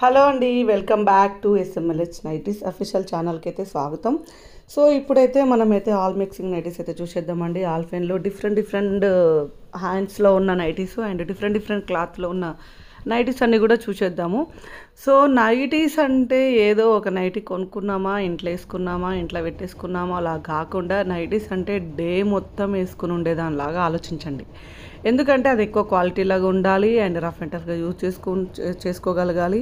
Hello అండి, welcome back to SMLH nighties official ఛానల్కి అయితే స్వాగతం. సో ఇప్పుడైతే మనమైతే ఆల్ మిక్సింగ్ నైటీస్ అయితే చూసేద్దామండి. ఆల్ఫెన్లో డిఫరెంట్ హ్యాండ్స్లో ఉన్న నైటీస్ అండ్ డిఫరెంట్ క్లాత్లో ఉన్న నైటీస్ అన్నీ కూడా చూసేద్దాము. సో నైటీస్ అంటే ఏదో ఒక నైటీ కొనుక్కున్నామా, ఇంట్లో వేసుకున్నామా, ఇంట్లో పెట్టేసుకున్నామా అలా కాకుండా నైటీస్ అంటే డే మొత్తం వేసుకుని ఉండేదానిలాగా ఆలోచించండి. ఎందుకంటే అది ఎక్కువ క్వాలిటీ లాగా ఉండాలి అండ్ రఫ్ అండ్ టఫ్గా యూజ్ చేసుకోగలగాలి.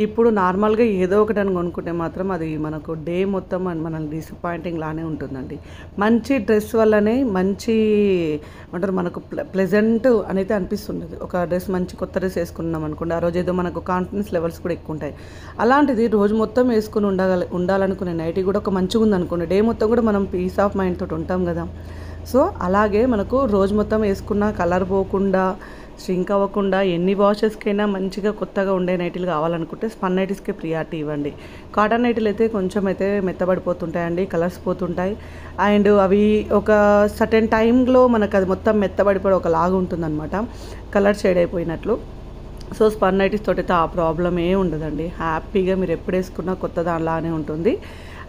ఇప్పుడు నార్మల్గా ఏదో ఒకటి అని కొనుక్కుంటే మాత్రం అది మనకు డే మొత్తం మనల్ని డిసప్పాయింటింగ్ లానే ఉంటుందండి. మంచి డ్రెస్ వల్లనే మంచి అంటారు మనకు ప్లెజెంట్ అనేది అనిపిస్తుండదు. ఒక డ్రెస్ మంచి కొత్త డ్రెస్ వేసుకున్నాం అనుకోండి, ఆ రోజు ఏదో మనకు కాన్ఫిడెన్స్ లెవెల్స్ కూడా ఎక్కువ ఉంటాయి. అలాంటిది రోజు మొత్తం వేసుకుని ఉండాలనుకునే నైటీ కూడా ఒక మంచిగా ఉందనుకోండి, డే మొత్తం కూడా మనం పీస్ ఆఫ్ మైండ్ తోటి ఉంటాం కదా. సో అలాగే మనకు రోజు మొత్తం వేసుకున్న కలర్ పోకుండా, స్ట్రింక్ అవ్వకుండా, ఎన్ని వాషెస్కైనా మంచిగా కొత్తగా ఉండే నైటీలు కావాలనుకుంటే స్పన్ నైటీస్కే ప్రియారిటీ ఇవ్వండి. కాటన్ నైటీలు అయితే కొంచెం అయితే మెత్తబడిపోతుంటాయండి, కలర్స్ పోతుంటాయి అండ్ అవి ఒక సర్టెన్ టైంలో మనకు అది మొత్తం మెత్తబడిపోయి ఒకలాగా ఉంటుందన్నమాట, కలర్ షేడ్ అయిపోయినట్లు. సో స్పన్ నైటీస్ తోటి అయితే ఆ ప్రాబ్లం ఏ ఉండదండి. హ్యాపీగా మీరు ఎప్పుడు వేసుకున్నా కొత్త దానిలానే ఉంటుంది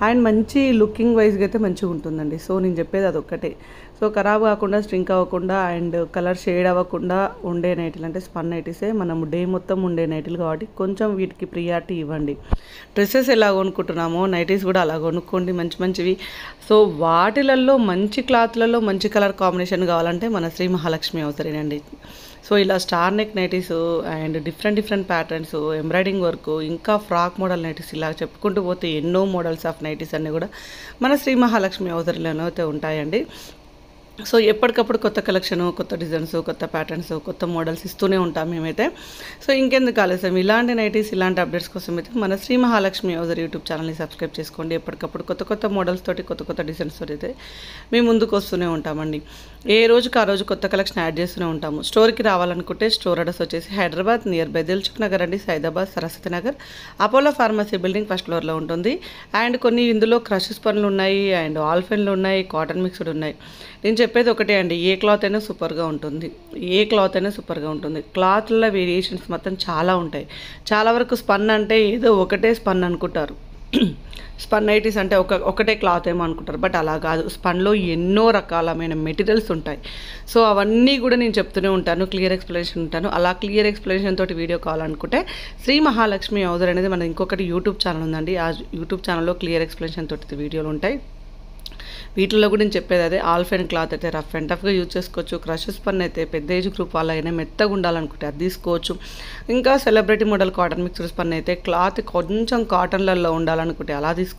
అండ్ మంచి లుకింగ్ వైజ్గా అయితే మంచిగా ఉంటుందండి. సో నేను చెప్పేది అదొక్కటే. సో ఖరాబ్ కాకుండా, స్ట్రింక్ అవ్వకుండా అండ్ కలర్ షేడ్ అవ్వకుండా ఉండే నైటీలు అంటే స్పన్ నైటీసే. మనం డే మొత్తం ఉండే నైటీలు కాబట్టి కొంచెం వీటికి ప్రియారిటీ ఇవ్వండి. డ్రెస్సెస్ ఎలా కొనుక్కుంటున్నామో నైటీస్ కూడా అలా కొనుక్కోండి, మంచివి. సో వాటిలలో మంచి క్లాత్లలో మంచి కలర్ కాంబినేషన్ కావాలంటే మన శ్రీ మహాలక్ష్మి అవసరేనండి. సో ఇలా star neck nighties and different patterns, embroidering work, ఇంకా ఫ్రాక్ మోడల్ నైటీస్, ఇలా చెప్పుకుంటూ పోతే ఎన్నో మోడల్స్ ఆఫ్ నైటీస్ అన్నీ కూడా మన శ్రీ మహాలక్ష్మి అవసరంలోనే అయితే ఉంటాయండి. సో ఎప్పటికప్పుడు కొత్త కలెక్షను, కొత్త డిజైన్స్, కొత్త ప్యాటర్న్స్, కొత్త మోడల్స్ ఇస్తూనే ఉంటాం మేమైతే. సో ఇంకెందుకు ఆలస్యం, ఇలాంటి నైటీస్, ఇలాంటి అప్డేట్స్ కోసం అయితే మన శ్రీ మహాలక్ష్మి యూజర్ యూట్యూబ్ ఛానల్ని సబ్స్క్రైబ్ చేసుకోండి. ఎప్పటికప్పుడు కొత్త మోడల్స్ తోటి, కొత్త డిజైన్స్ తోటి అయితే మేము ముందుకు వస్తూనే ఉంటామండి. ఏ రోజుకి ఆ రోజు కొత్త కలెక్షన్ యాడ్ చేస్తూనే ఉంటాము. స్టోర్కి రావాలనుకుంటే స్టోర్ అడ్రస్ వచ్చేసి హైదరాబాద్ నియర్ బై దిల్సుఖ్ నగర్ అండి, Saidabad Saraswati Nagar, Apollo pharmacy building first ఫ్లోర్లో ఉంటుంది. అండ్ కొన్ని ఇందులో క్రషెస్ పనులు ఉన్నాయి అండ్ ఆల్ఫెన్లు ఉన్నాయి, కాటన్ మిక్స్డ్ ఉన్నాయి. నేను చెప్పేది ఒకటే అండి, ఏ క్లాత్ అయినా సూపర్గా ఉంటుంది. క్లాత్ల వేరియేషన్స్ మొత్తం చాలా ఉంటాయి. చాలా వరకు స్పన్ అంటే ఏదో ఒకటే స్పన్ అనుకుంటారు. స్పన్ నైటీస్ అంటే ఒకటే క్లాత్ ఏమో అనుకుంటారు, బట్ అలా కాదు. స్పన్లో ఎన్నో రకాలమైన మెటీరియల్స్ ఉంటాయి. సో అవన్నీ కూడా నేను చెప్తూనే ఉంటాను, క్లియర్ ఎక్స్ప్లెనేషన్ ఉంటాను. అలా క్లియర్ ఎక్స్ప్లెనేషన్ తోటి వీడియో కావాలనుకుంటే శ్రీ మహాలక్ష్మి యూజర్ అనేది మన ఇంకొకటి యూట్యూబ్ ఛానల్ ఉందండి. ఆ యూట్యూబ్ ఛానల్లో క్లియర్ ఎక్స్ప్లెనేషన్ తోటి వీడియోలు ఉంటాయి. వీటిల్లో కూడా నేను చెప్పేది అదే, ఆల్ఫెన్ క్లాత్ అయితే రఫ్ అండ్ టఫ్గా యూజ్ చేసుకోవచ్చు. క్రషెస్ పన్ను అయితే పెద్ద ఏజ్ గ్రూప్ వాళ్ళైనా మెత్తగా ఉండాలనుకుంటే అది తీసుకోవచ్చు. ఇంకా సెలబ్రిటీ మోడల్ కాటన్ మిక్స్డ్ పన్ను అయితే క్లాత్ కొంచెం కాటన్లలో ఉండాలనుకుంటే అలా తీసుకోవచ్చు.